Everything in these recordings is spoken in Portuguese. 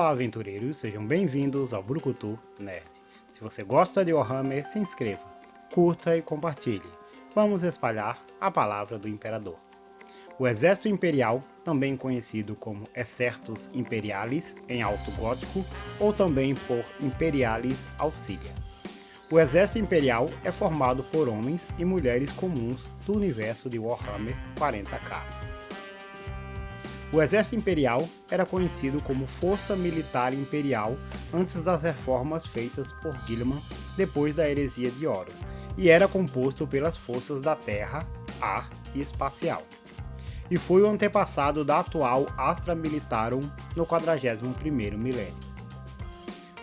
Olá, aventureiros, sejam bem-vindos ao Brucutu Nerd. Se você gosta de Warhammer, se inscreva, curta e compartilhe. Vamos espalhar a palavra do Imperador. O Exército Imperial, também conhecido como Exertus Imperialis em alto gótico ou também por Imperialis Auxilia. O Exército Imperial é formado por homens e mulheres comuns do universo de Warhammer 40k. O Exército Imperial era conhecido como Força Militar Imperial antes das reformas feitas por Guilliman depois da Heresia de Horus, e era composto pelas forças da Terra, Ar e Espacial. E foi o antepassado da atual Astra Militarum no 41º milênio.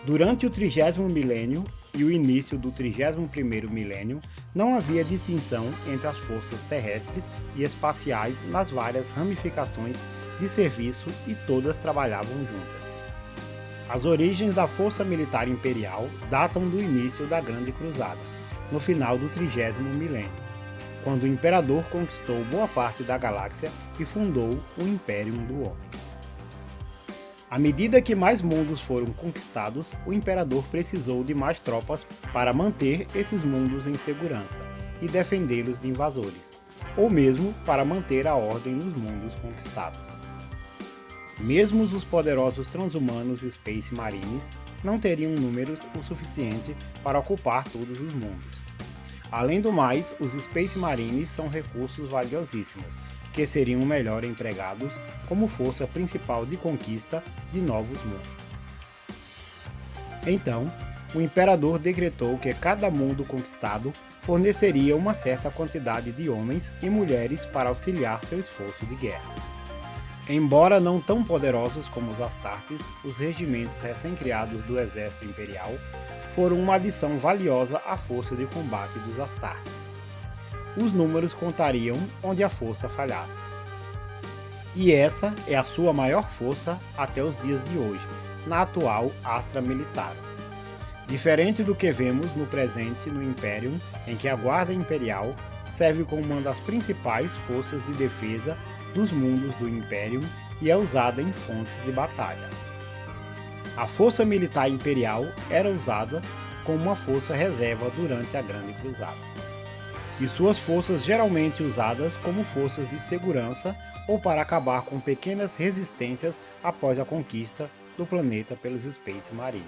Durante o 30º milênio e o início do 31º milênio, não havia distinção entre as forças terrestres e espaciais nas várias ramificações de serviço e todas trabalhavam juntas. As origens da Força Militar Imperial datam do início da Grande Cruzada, no final do 30º milênio, quando o Imperador conquistou boa parte da galáxia e fundou o Imperium do Homem. À medida que mais mundos foram conquistados, o Imperador precisou de mais tropas para manter esses mundos em segurança e defendê-los de invasores, ou mesmo para manter a ordem nos mundos conquistados. Mesmo os poderosos transhumanos Space Marines não teriam números o suficiente para ocupar todos os mundos. Além do mais, os Space Marines são recursos valiosíssimos, que seriam melhor empregados como força principal de conquista de novos mundos. Então, o Imperador decretou que cada mundo conquistado forneceria uma certa quantidade de homens e mulheres para auxiliar seu esforço de guerra. Embora não tão poderosos como os Astartes, os regimentos recém-criados do Exército Imperial foram uma adição valiosa à força de combate dos Astartes. Os números contariam onde a força falhasse. E essa é a sua maior força até os dias de hoje, na atual Astra Militarum. Diferente do que vemos no presente no Imperium, em que a Guarda Imperial serve como uma das principais forças de defesa dos mundos do Imperium e é usada em fontes de batalha. A Força Militar Imperial era usada como uma força reserva durante a Grande Cruzada, e suas forças geralmente usadas como forças de segurança ou para acabar com pequenas resistências após a conquista do planeta pelos Space Marines.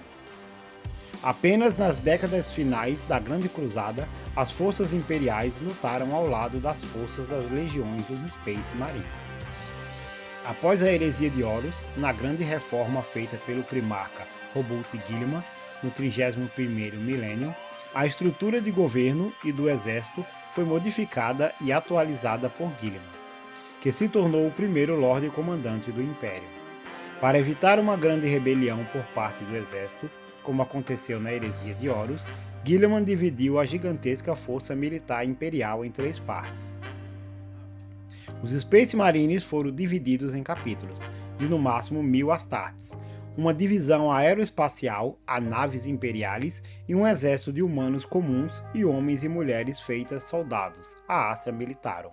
Apenas nas décadas finais da Grande Cruzada, as forças imperiais lutaram ao lado das forças das legiões dos Space Marines. Após a Heresia de Horus, na grande reforma feita pelo primarca Roboute Guilliman, no 31º milênio, a estrutura de governo e do exército foi modificada e atualizada por Guilliman, que se tornou o primeiro Lorde Comandante do Império. Para evitar uma grande rebelião por parte do exército, como aconteceu na Heresia de Horus, Guilliman dividiu a gigantesca força militar imperial em 3 partes. Os Space Marines foram divididos em capítulos, de no máximo 1000 Astartes, uma divisão aeroespacial, a naves imperiais, e um exército de humanos comuns e homens e mulheres feitas soldados, a Astra Militarum.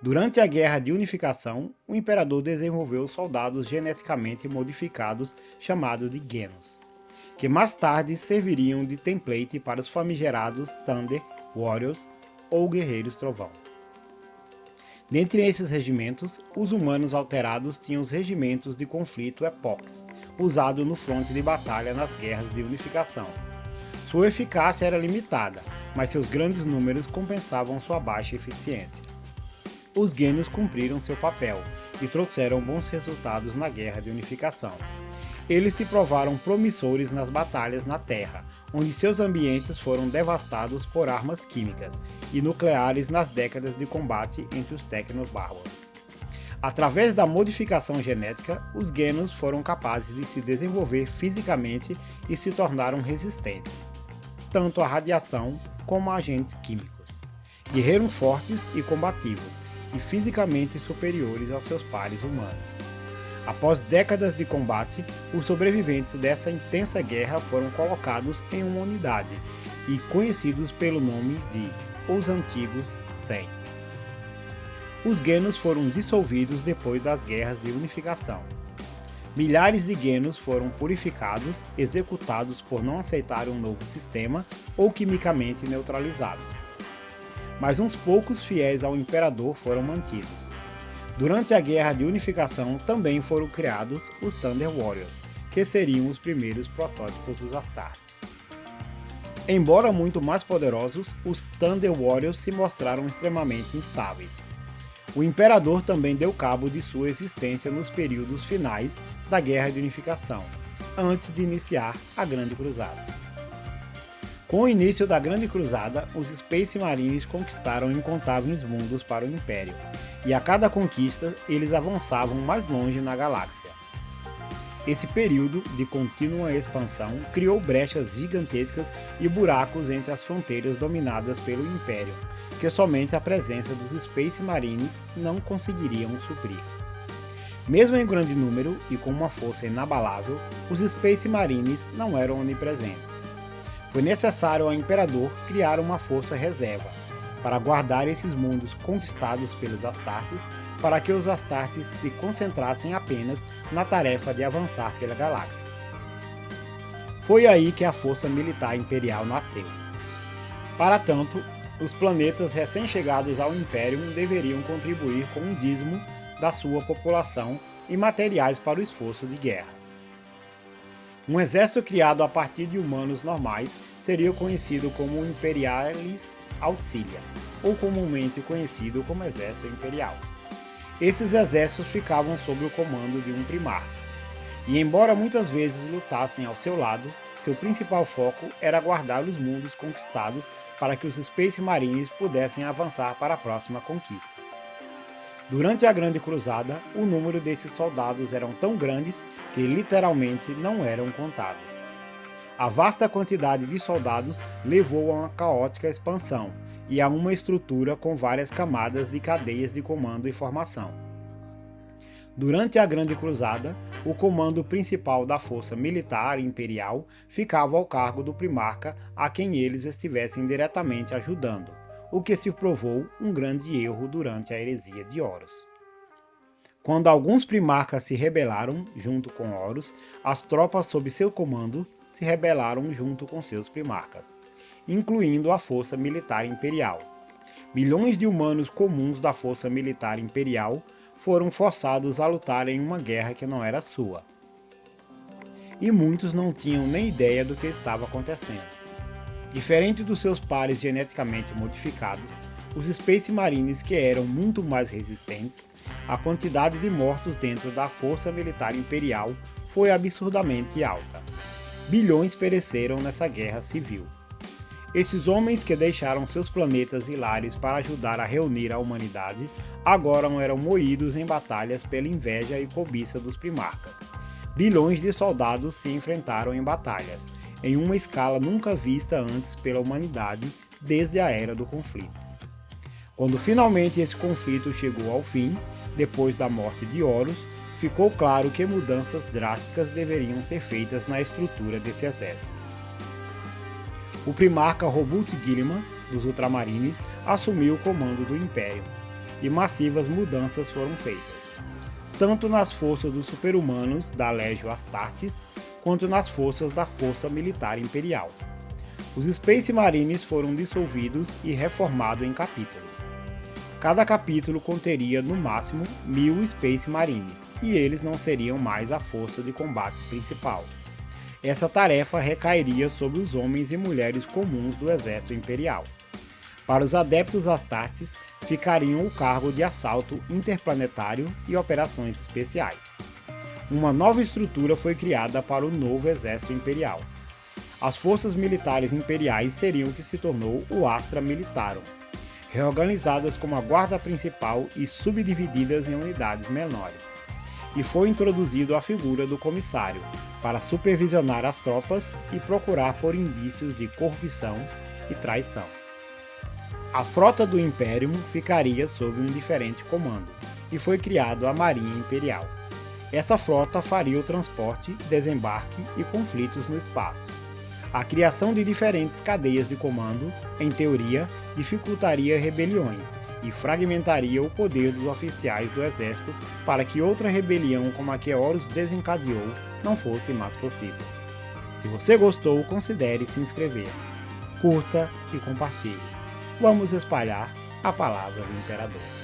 Durante a Guerra de Unificação, o Imperador desenvolveu soldados geneticamente modificados chamados de Genos, que mais tarde serviriam de template para os famigerados Thunder, Warriors ou Guerreiros Trovão. Dentre esses regimentos, os humanos alterados tinham os regimentos de conflito Epochs, usado no fronte de batalha nas guerras de unificação. Sua eficácia era limitada, mas seus grandes números compensavam sua baixa eficiência. Os Genos cumpriram seu papel e trouxeram bons resultados na guerra de unificação. Eles se provaram promissores nas batalhas na Terra, onde seus ambientes foram devastados por armas químicas e nucleares nas décadas de combate entre os Tecno-Bárbaros. Através da modificação genética, os Genos foram capazes de se desenvolver fisicamente e se tornaram resistentes, tanto à radiação como a agentes químicos. Guerreiros fortes e combativos, e fisicamente superiores aos seus pares humanos. Após décadas de combate, os sobreviventes dessa intensa guerra foram colocados em uma unidade e conhecidos pelo nome de Os Antigos 100. Os Genos foram dissolvidos depois das guerras de unificação. Milhares de Genos foram purificados, executados por não aceitarem um novo sistema ou quimicamente neutralizados. Mas uns poucos fiéis ao Imperador foram mantidos. Durante a Guerra de Unificação também foram criados os Thunder Warriors, que seriam os primeiros protótipos dos Astartes. Embora muito mais poderosos, os Thunder Warriors se mostraram extremamente instáveis. O Imperador também deu cabo de sua existência nos períodos finais da Guerra de Unificação, antes de iniciar a Grande Cruzada. Com o início da Grande Cruzada, os Space Marines conquistaram incontáveis mundos para o Império, e a cada conquista eles avançavam mais longe na galáxia. Esse período de contínua expansão criou brechas gigantescas e buracos entre as fronteiras dominadas pelo Império, que somente a presença dos Space Marines não conseguiriam suprir. Mesmo em grande número e com uma força inabalável, os Space Marines não eram onipresentes. Foi necessário ao Imperador criar uma força reserva, para guardar esses mundos conquistados pelos Astartes, para que os Astartes se concentrassem apenas na tarefa de avançar pela galáxia. Foi aí que a Força Militar Imperial nasceu. Para tanto, os planetas recém-chegados ao Império deveriam contribuir com um dízimo da sua população e materiais para o esforço de guerra. Um exército criado a partir de humanos normais seria conhecido como Imperialis Auxilia, ou comumente conhecido como Exército Imperial. Esses exércitos ficavam sob o comando de um primarca, e embora muitas vezes lutassem ao seu lado, seu principal foco era guardar os mundos conquistados para que os Space Marines pudessem avançar para a próxima conquista. Durante a Grande Cruzada, o número desses soldados eram tão grandes que literalmente não eram contados. A vasta quantidade de soldados levou a uma caótica expansão e a uma estrutura com várias camadas de cadeias de comando e formação. Durante a Grande Cruzada, o comando principal da Força Militar Imperial ficava ao cargo do primarca a quem eles estivessem diretamente ajudando, o que se provou um grande erro durante a heresia de Horus. Quando alguns primarcas se rebelaram junto com Horus, as tropas sob seu comando se rebelaram junto com seus primarcas, incluindo a Força Militar Imperial. Milhões de humanos comuns da Força Militar Imperial foram forçados a lutar em uma guerra que não era sua. E muitos não tinham nem ideia do que estava acontecendo. Diferente dos seus pares geneticamente modificados, os Space Marines, que eram muito mais resistentes, a quantidade de mortos dentro da Força Militar Imperial foi absurdamente alta. Bilhões pereceram nessa guerra civil. Esses homens que deixaram seus planetas hilários para ajudar a reunir a humanidade, agora eram moídos em batalhas pela inveja e cobiça dos primarcas. Bilhões de soldados se enfrentaram em batalhas, em uma escala nunca vista antes pela humanidade desde a Era do Conflito. Quando finalmente esse conflito chegou ao fim, depois da morte de Horus, ficou claro que mudanças drásticas deveriam ser feitas na estrutura desse exército. O primarca Roboute Guilliman, dos Ultramarines, assumiu o comando do Império, e massivas mudanças foram feitas, tanto nas forças dos super-humanos da Legio Astartes, quanto nas forças da Força Militar Imperial. Os Space Marines foram dissolvidos e reformados em capítulos. Cada capítulo conteria no máximo 1000 Space Marines, e eles não seriam mais a força de combate principal. Essa tarefa recairia sobre os homens e mulheres comuns do exército imperial. Para os adeptos Astartes, ficariam o cargo de assalto interplanetário e operações especiais. Uma nova estrutura foi criada para o novo exército imperial. As forças militares imperiais seriam o que se tornou o Astra Militarum, reorganizadas como a guarda principal e subdivididas em unidades menores. E foi introduzido a figura do comissário, para supervisionar as tropas e procurar por indícios de corrupção e traição. A frota do Imperium ficaria sob um diferente comando, e foi criado a Marinha Imperial. Essa frota faria o transporte, desembarque e conflitos no espaço. A criação de diferentes cadeias de comando, em teoria, dificultaria rebeliões e fragmentaria o poder dos oficiais do exército para que outra rebelião como a que Horus desencadeou não fosse mais possível. Se você gostou, considere se inscrever, curta e compartilhe. Vamos espalhar a palavra do Imperador.